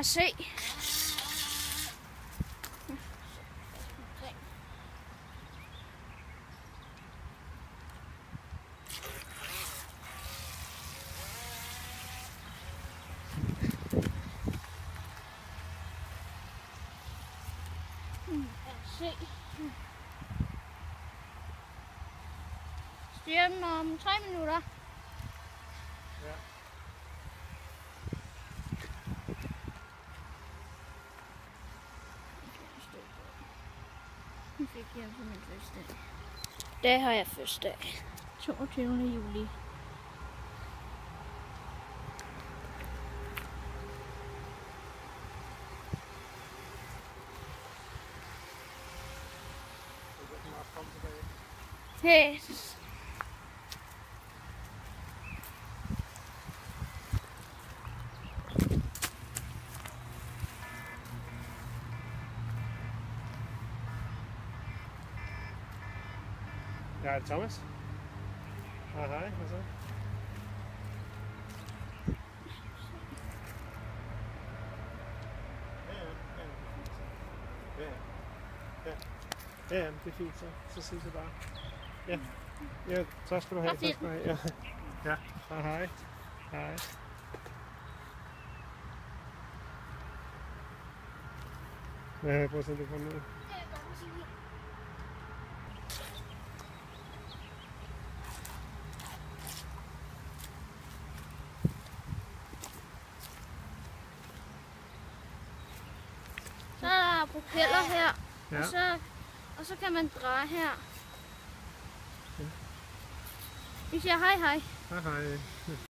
RC. RC. Styrer den om 3 minutter. Ja. Nu fik jeg på min fødselsdag. Der har jeg fødselsdag. 22. juli. Hey. Ja, er det Thomas? Ah, hej, hvad så? Ja, det er fint, så ses vi bare. Ja, ja, så skal du have. Så skal du have. Ja, ja. Hej. Hej. Ja, prøv at se, det kommer ned. Så er der propeller her, Ja. og så kan man dreje her. Vi siger hej hej. Hej hej.